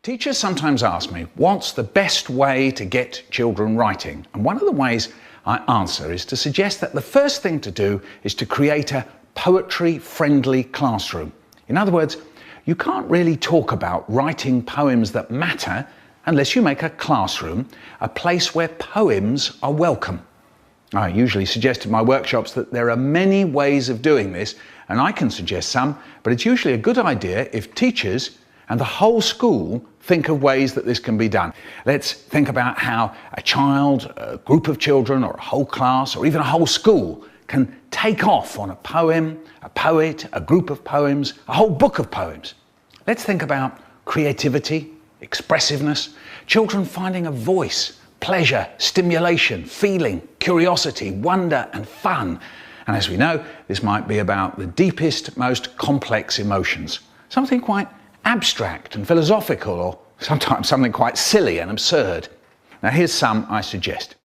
Teachers sometimes ask me, what's the best way to get children writing? And one of the ways I answer is to suggest that the first thing to do is to create a poetry-friendly classroom. In other words, you can't really talk about writing poems that matter unless you make a classroom a place where poems are welcome. I usually suggest in my workshops that there are many ways of doing this, and I can suggest some, but it's usually a good idea if teachers and the whole school think of ways that this can be done. Let's think about how a child, a group of children, or a whole class, or even a whole school can take off on a poem, a poet, a group of poems, a whole book of poems. Let's think about creativity, expressiveness, children finding a voice, pleasure, stimulation, feeling, curiosity, wonder and fun. And as we know, this might be about the deepest, most complex emotions. Something quite abstract and philosophical, or sometimes something quite silly and absurd. Now here's some I suggest.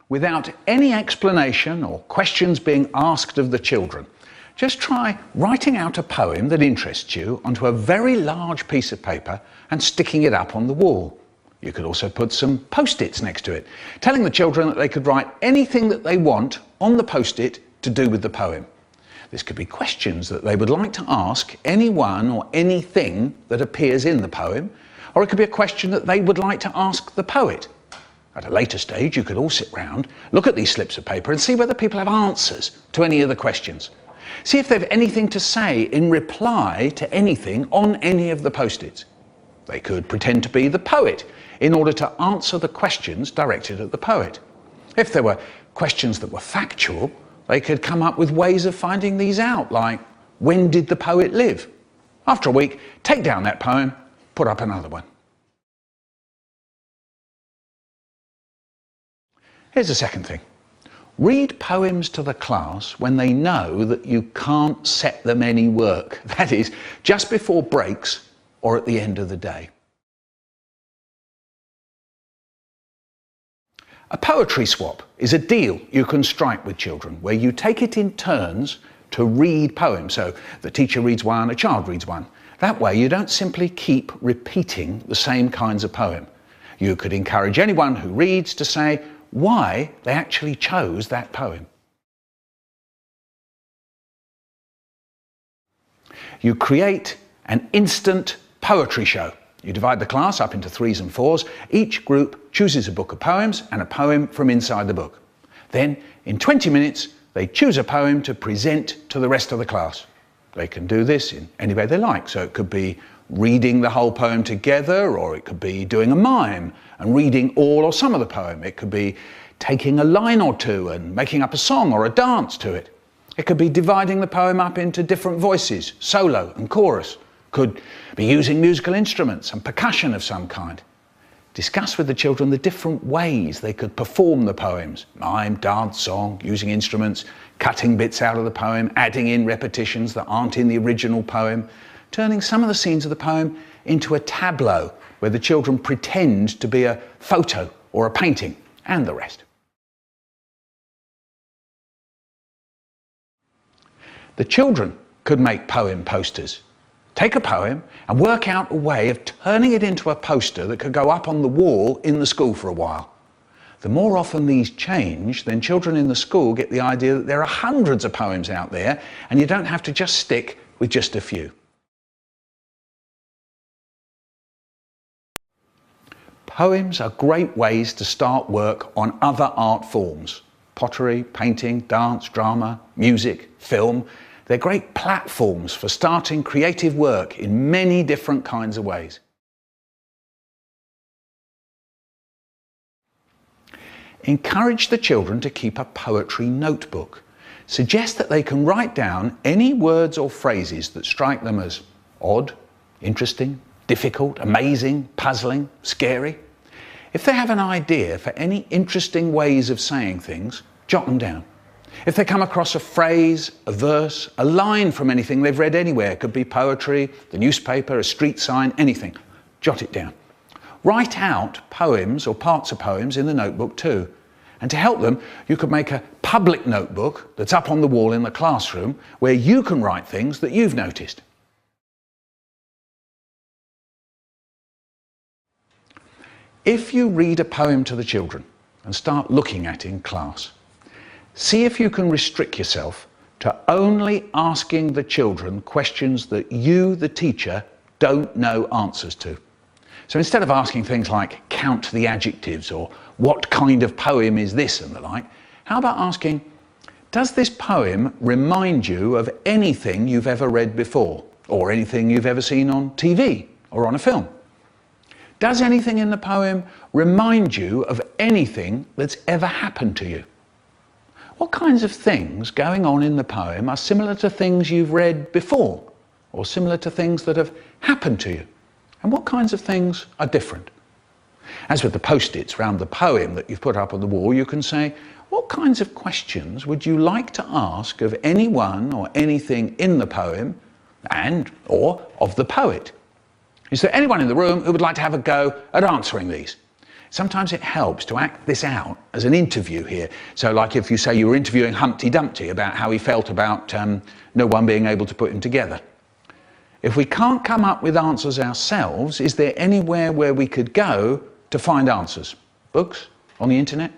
Without any explanation or questions being asked of the children, just try writing out a poem that interests you onto a very large piece of paper and sticking it up on the wall. You could also put some post-its next to it, telling the children that they could write anything that they want on the post-it to do with the poem. This could be questions that they would like to ask anyone or anything that appears in the poem, or it could be a question that they would like to ask the poet. At a later stage, you could all sit round, look at these slips of paper and see whether people have answers to any of the questions. See if they have anything to say in reply to anything on any of the post-its. They could pretend to be the poet in order to answer the questions directed at the poet. If there were questions that were factual, they could come up with ways of finding these out, like, when did the poet live? After a week, take down that poem, put up another one. Here's the second thing. Read poems to the class when they know that you can't set them any work. That is, just before breaks or at the end of the day. A poetry swap is a deal you can strike with children where you take it in turns to read poems. So the teacher reads one, a child reads one. That way you don't simply keep repeating the same kinds of poem. You could encourage anyone who reads to say why they actually chose that poem. You create an instant poetry show. You divide the class up into 3s and 4s. Each group chooses a book of poems and a poem from inside the book. Then, in 20 minutes, they choose a poem to present to the rest of the class. They can do this in any way they like. So it could be reading the whole poem together, or it could be doing a mime and reading all or some of the poem. It could be taking a line or two and making up a song or a dance to it. It could be dividing the poem up into different voices, solo and chorus. Could be using musical instruments and percussion of some kind. Discuss with the children the different ways they could perform the poems. Mime, dance, song, using instruments, cutting bits out of the poem, adding in repetitions that aren't in the original poem, turning some of the scenes of the poem into a tableau where the children pretend to be a photo or a painting, and the rest. The children could make poem posters. Take a poem and work out a way of turning it into a poster that could go up on the wall in the school for a while. The more often these change, then children in the school get the idea that there are hundreds of poems out there and you don't have to just stick with just a few. Poems are great ways to start work on other art forms. Pottery, painting, dance, drama, music, film. They're great platforms for starting creative work in many different kinds of ways. Encourage the children to keep a poetry notebook. Suggest that they can write down any words or phrases that strike them as odd, interesting, difficult, amazing, puzzling, scary. If they have an idea for any interesting ways of saying things, jot them down. If they come across a phrase, a verse, a line from anything they've read anywhere, it could be poetry, the newspaper, a street sign, anything, jot it down. Write out poems or parts of poems in the notebook too. And to help them, you could make a public notebook that's up on the wall in the classroom where you can write things that you've noticed. If you read a poem to the children and start looking at it in class, see if you can restrict yourself to only asking the children questions that you, the teacher, don't know answers to. So instead of asking things like count the adjectives or what kind of poem is this and the like, how about asking, does this poem remind you of anything you've ever read before or anything you've ever seen on TV or on a film? Does anything in the poem remind you of anything that's ever happened to you? What kinds of things going on in the poem are similar to things you've read before or similar to things that have happened to you? And what kinds of things are different? As with the post-its around the poem that you've put up on the wall, you can say, what kinds of questions would you like to ask of anyone or anything in the poem and or of the poet? Is there anyone in the room who would like to have a go at answering these? Sometimes it helps to act this out as an interview here. So like if you say you were interviewing Humpty Dumpty about how he felt about no one being able to put him together. If we can't come up with answers ourselves, is there anywhere where we could go to find answers? Books? On the internet?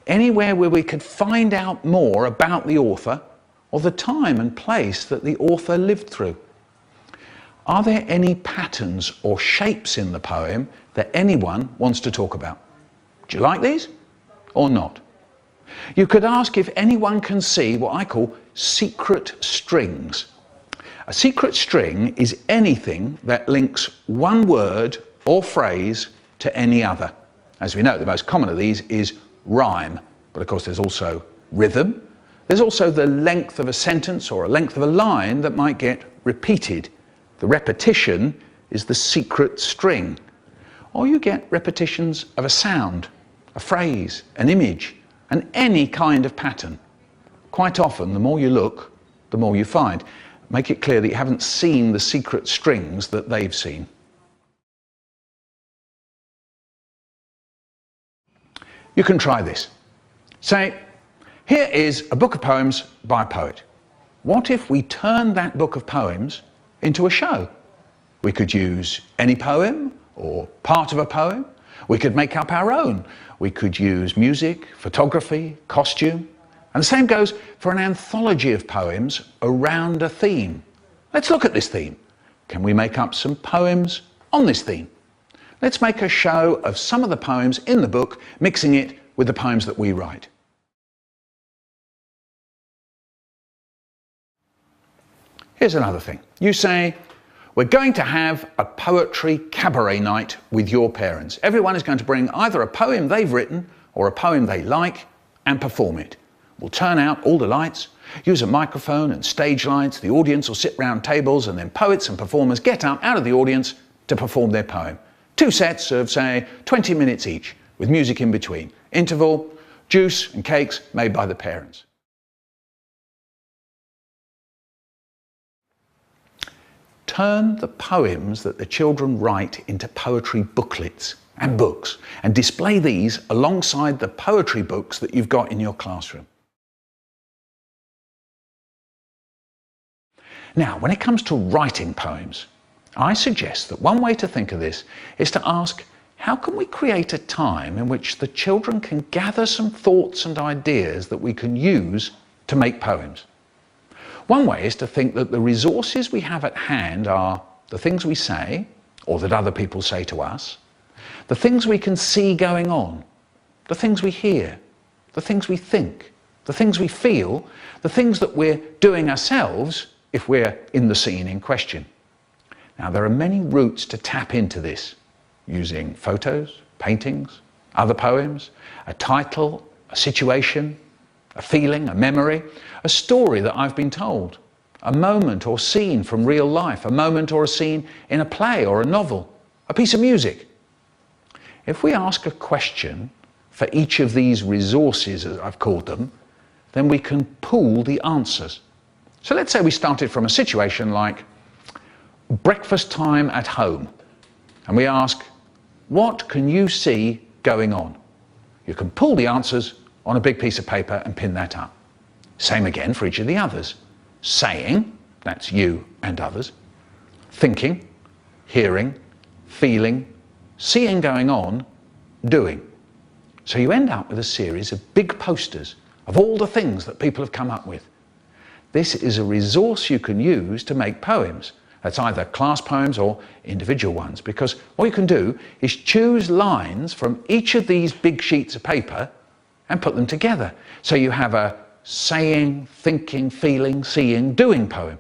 Anywhere where we could find out more about the author or the time and place that the author lived through? Are there any patterns or shapes in the poem that anyone wants to talk about? Do you like these or not? You could ask if anyone can see what I call secret strings. A secret string is anything that links one word or phrase to any other. As we know, the most common of these is rhyme, but of course there's also rhythm. There's also the length of a sentence or a length of a line that might get repeated. The repetition is the secret string. Or you get repetitions of a sound, a phrase, an image, and any kind of pattern. Quite often, the more you look, the more you find. Make it clear that you haven't seen the secret strings that they've seen. You can try this. Say, here is a book of poems by a poet. What if we turned that book of poems into a show? We could use any poem or part of a poem. We could make up our own. We could use music, photography, costume. And the same goes for an anthology of poems around a theme. Let's look at this theme. Can we make up some poems on this theme? Let's make a show of some of the poems in the book, mixing it with the poems that we write. Here's another thing. You say, we're going to have a poetry cabaret night with your parents. Everyone is going to bring either a poem they've written or a poem they like and perform it. We'll turn out all the lights, use a microphone and stage lights. The audience will sit round tables and then poets and performers get up out of the audience to perform their poem. 2 sets of, say, 20 minutes each with music in between. Interval, juice and cakes made by the parents. Turn the poems that the children write into poetry booklets and books and display these alongside the poetry books that you've got in your classroom. Now, when it comes to writing poems, I suggest that one way to think of this is to ask, how can we create a time in which the children can gather some thoughts and ideas that we can use to make poems? One way is to think that the resources we have at hand are the things we say, or that other people say to us, the things we can see going on, the things we hear, the things we think, the things we feel, the things that we're doing ourselves if we're in the scene in question. Now, there are many routes to tap into this, using photos, paintings, other poems, a title, a situation, a feeling, a memory, a story that I've been told, a moment or scene from real life, a moment or a scene in a play or a novel, a piece of music. If we ask a question for each of these resources, as I've called them, then we can pool the answers. So let's say we started from a situation like breakfast time at home, and we ask, what can you see going on? You can pull the answers on a big piece of paper and pin that up. Same again for each of the others. Saying, that's you and others. Thinking, hearing, feeling, seeing going on, doing. So you end up with a series of big posters of all the things that people have come up with. This is a resource you can use to make poems. That's either class poems or individual ones, because what you can do is choose lines from each of these big sheets of paper and put them together. So you have a saying, thinking, feeling, seeing, doing poem.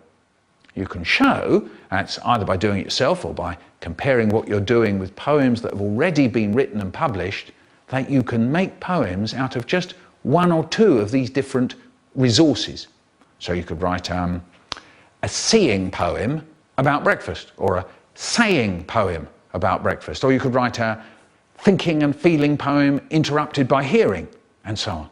You can show, that's either by doing it yourself or by comparing what you're doing with poems that have already been written and published, that you can make poems out of just one or two of these different resources. So you could write a seeing poem about breakfast, or a saying poem about breakfast, or you could write a thinking and feeling poem interrupted by hearing, and so on.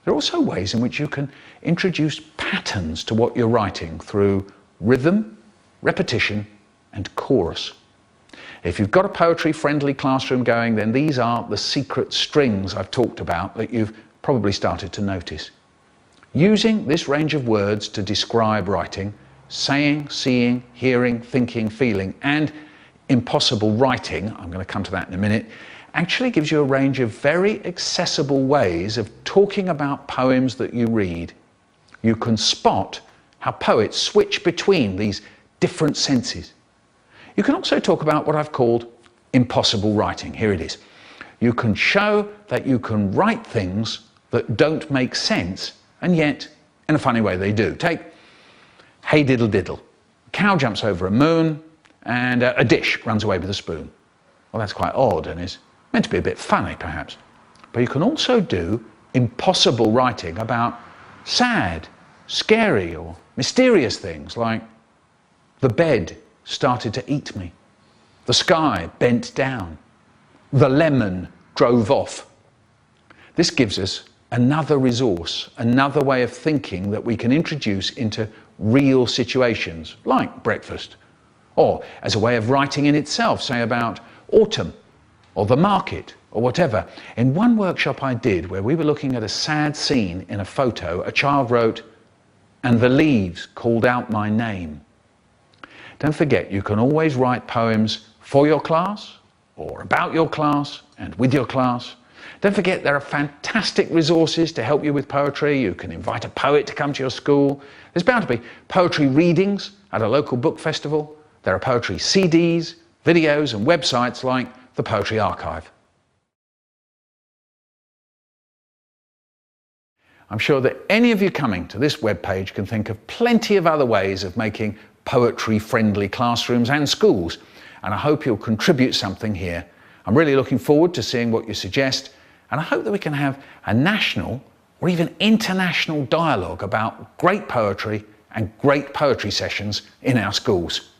There are also ways in which you can introduce patterns to what you're writing through rhythm, repetition, and chorus. If you've got a poetry-friendly classroom going, then these are the secret strings I've talked about that you've probably started to notice. Using this range of words to describe writing, saying, seeing, hearing, thinking, feeling, and impossible writing, I'm going to come to that in a minute, actually gives you a range of very accessible ways of talking about poems that you read. You can spot how poets switch between these different senses. You can also talk about what I've called impossible writing. Here it is. You can show that you can write things that don't make sense, and yet, in a funny way, they do. Take Hey Diddle Diddle. A cow jumps over a moon, and a dish runs away with a spoon. Well, that's quite odd and is meant to be a bit funny, perhaps. But you can also do impossible writing about sad, scary, or mysterious things like the bed started to eat me, the sky bent down, the lemon drove off. This gives us another resource, another way of thinking that we can introduce into real situations like breakfast, or as a way of writing in itself, say about autumn or the market or whatever. In one workshop I did where we were looking at a sad scene in a photo, a child wrote, "And the leaves called out my name." Don't forget, you can always write poems for your class or about your class and with your class. Don't forget, there are fantastic resources to help you with poetry. You can invite a poet to come to your school. There's bound to be poetry readings at a local book festival. There are poetry CDs, videos, and websites like the Poetry Archive. I'm sure that any of you coming to this webpage can think of plenty of other ways of making poetry-friendly classrooms and schools, and I hope you'll contribute something here. I'm really looking forward to seeing what you suggest, and I hope that we can have a national or even international dialogue about great poetry and great poetry sessions in our schools.